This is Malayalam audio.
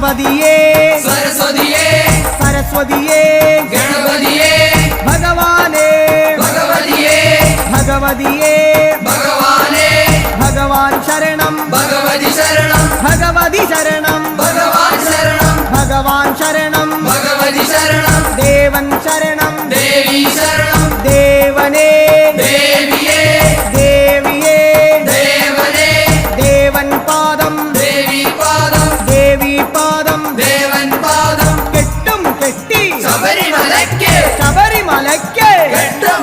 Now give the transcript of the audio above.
ഗണപതിയേ സരസ്വതിയേ സരസ്വതിയേ ഗണപതിയേ ഭഗവാനേ ഭഗവതിയേ ഭഗവതിയേ ഭഗവാനേ ഭഗവാൻ ശരണം ഭഗവതി ശരണം ഭഗവതി ശരണം ഭഗവാൻ ശരണം ഭഗവാൻ ശരണം ഭഗവതി ശരണം ദേവൻ ശരണം ദേവി ശരണം ദേവനേ ദേവിയേ ദേവിയേ ദേവനേ ദേവൻ പാദം ദേവി പാദം ദേവി പാദം ദേവൻ പാദം കെട്ടും കെട്ടി ശബരിമലയ്ക്ക് ശബരിമലയ്ക്ക് കെട്ടും